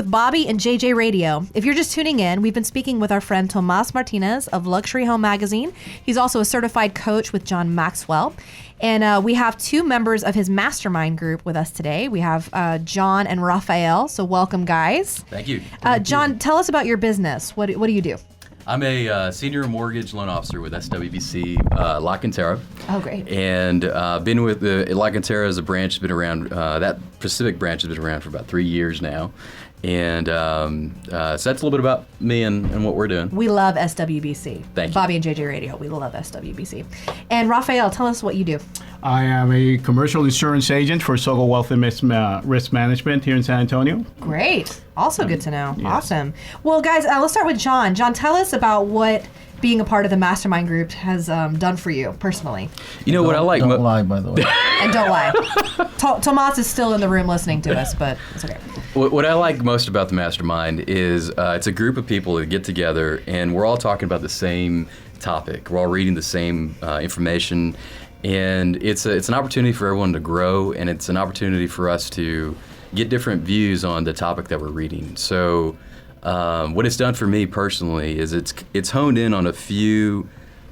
with Bobby and JJ Radio. If you're just tuning in, we've been speaking with our friend Tomas Martinez of Luxury Home Magazine. He's also a certified coach with John Maxwell. And we have two members of his mastermind group with us today. We have John and Raphael. So welcome, guys. Thank you. John, tell us about your business. What do you do? I'm a senior mortgage loan officer with SWBC La Cantera. Oh, great. And been with the La Cantera as a branch, has been around, that Pacific branch has been around for about 3 years now. And so that's a little bit about me and what we're doing. We love SWBC. Thank you. Bobby and JJ Radio. We love SWBC. And Raphael, tell us what you do. I am a commercial insurance agent for Sogo Wealth and Risk Management here in San Antonio. Great. Also good to know. Yes. Awesome. Well, guys, let's start with John. John, tell us about what being a part of the mastermind group has done for you personally. You know what I like? Don't lie, by the way. And don't lie. Tomas is still in the room listening to us, but it's okay. What I like most about the mastermind is it's a group of people that get together and we're all talking about the same topic. We're all reading the same information. And it's an opportunity for everyone to grow, and it's an opportunity for us to get different views on the topic that we're reading. So what it's done for me personally is it's honed in on a few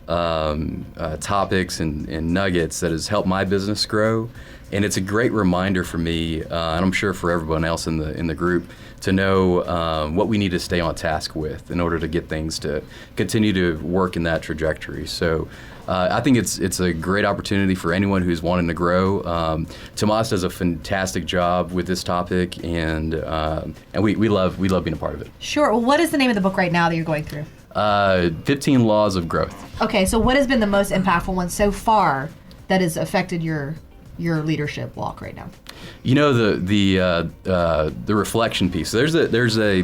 topics and nuggets that has helped my business grow. And it's a great reminder for me, and I'm sure for everyone else in the group, to know what we need to stay on task with in order to get things to continue to work in that trajectory. So I think it's a great opportunity for anyone who's wanting to grow. Tomas does a fantastic job with this topic, and we love being a part of it. Sure. Well, what is the name of the book right now that you're going through? 15 Laws of Growth. Okay, so what has been the most impactful one so far that has affected your leadership walk right now? You know, the reflection piece. There's a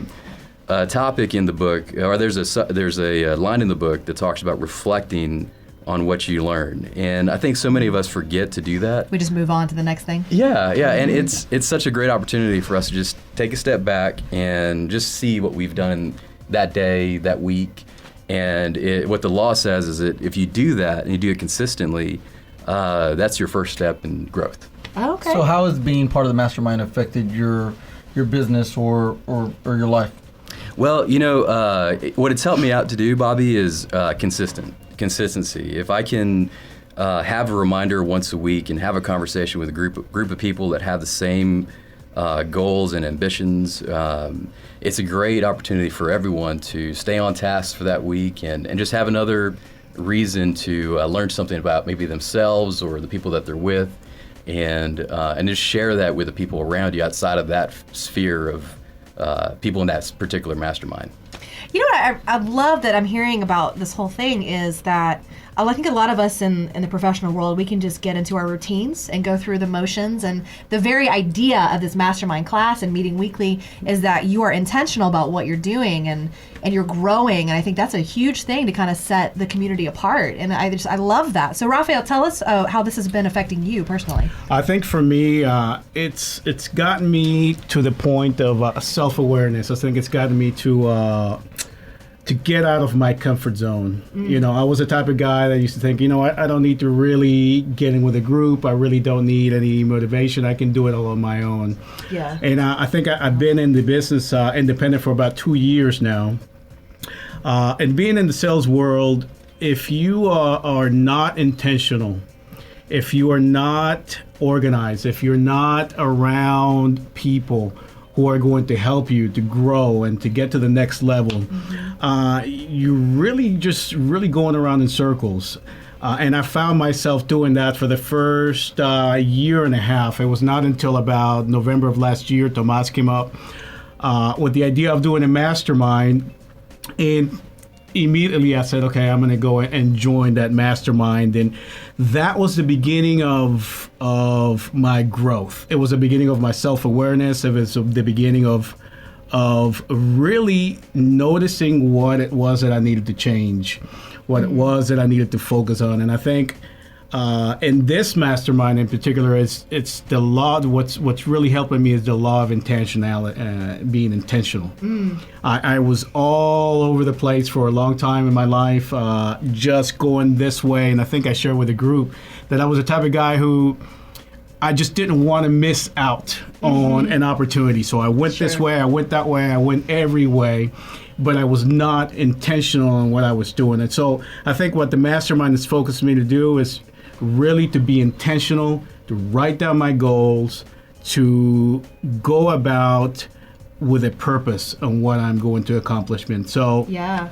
topic in the book, or there's a line in the book that talks about reflecting on what you learn, and I think so many of us forget to do that. We just move on to the next thing. Yeah, and it's such a great opportunity for us to just take a step back and just see what we've done that day, that week, and what the law says is that if you do that and you do it consistently, that's your first step in growth. Okay. So how has being part of the mastermind affected your business or your life? Well, you know, what it's helped me out to do, Bobby, is consistency. If I can have a reminder once a week and have a conversation with a group of people that have the same goals and ambitions, it's a great opportunity for everyone to stay on task for that week and just have another reason to learn something about maybe themselves or the people that they're with, and just share that with the people around you outside of that sphere of people in that particular mastermind. You know what I love that I'm hearing about this whole thing is that I think a lot of us in the professional world, we can just get into our routines and go through the motions. And the very idea of this mastermind class and meeting weekly is that you are intentional about what you're doing and you're growing. And I think that's a huge thing to kind of set the community apart. And I love that. So Raphael, tell us how this has been affecting you personally. I think for me, it's gotten me to the point of self-awareness. I think it's gotten me to get out of my comfort zone. You know, I was the type of guy that used to think, I don't need to really get in with a group. I really don't need any motivation. I can do it all on my own. Yeah. And I think I've been in the business independent for about 2 years now. And being in the sales world, if you are not intentional, if you are not organized, if you're not around people who are going to help you to grow and to get to the next level, you're really going around in circles. And I found myself doing that for the first year and a half. It was not until about November of last year, Tomas came up with the idea of doing a mastermind. And immediately I said, okay, I'm going to go and join that mastermind. And that was the beginning of my growth. It was the beginning of my self-awareness. It was the beginning of really noticing what it was that I needed to change, what it was that I needed to focus on. And I think in this mastermind in particular, it's the law. What's really helping me is the law of intentionality, being intentional. I was all over the place for a long time in my life, just going this way. And I think I shared with the group that I was the type of guy who I just didn't want to miss out on an opportunity. So I went this way, I went that way, I went every way, but I was not intentional on what I was doing. And so I think what the mastermind has focused me to do is really to be intentional, to write down my goals, to go about with a purpose on what I'm going to accomplish. So Yeah.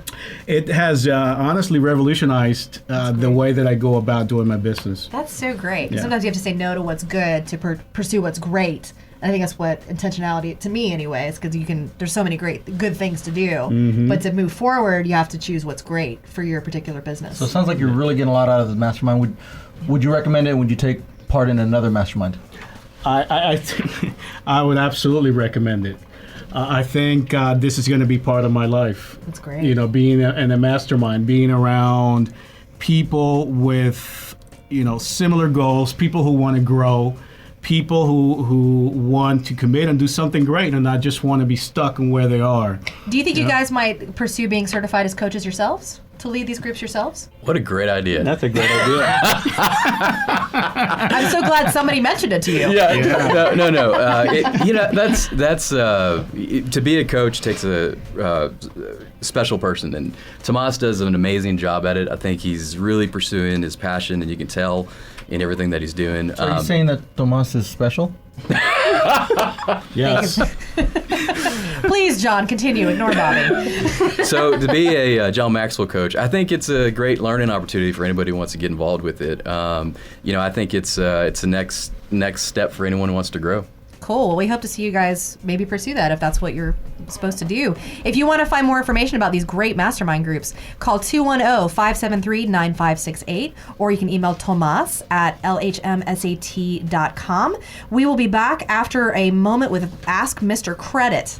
it has honestly revolutionized the way that I go about doing my business. That's so great. 'Cause Yeah. sometimes you have to say no to what's good to pursue what's great. I think that's what intentionality, to me anyways, because there's so many good things to do. Mm-hmm. But to move forward, you have to choose what's great for your particular business. So it sounds like you're really getting a lot out of the mastermind. Would you recommend it? Would you take part in another mastermind? I think I would absolutely recommend it. I think this is going to be part of my life. That's great. You know, being in a mastermind, being around people with, similar goals, people who want to grow, people who want to commit and do something great and not just want to be stuck in where they are. Do you think you guys might pursue being certified as coaches yourselves? To lead these groups yourselves? What a great idea. That's a great idea. I'm so glad somebody mentioned it to you. Yeah. No. That's to be a coach takes a special person, and Tomas does an amazing job at it. I think he's really pursuing his passion, and you can tell in everything that he's doing. So are you saying that Tomas is special? Yes. Please, John, continue. Ignore Bobby. So to be a John Maxwell coach, I think it's a great learning opportunity for anybody who wants to get involved with it. I think it's the next step for anyone who wants to grow. Cool. Well, we hope to see you guys maybe pursue that if that's what you're supposed to do. If you want to find more information about these great mastermind groups, call 210-573-9568, or you can email Tomas at lhmsat.com. We will be back after a moment with Ask Mr. Credit.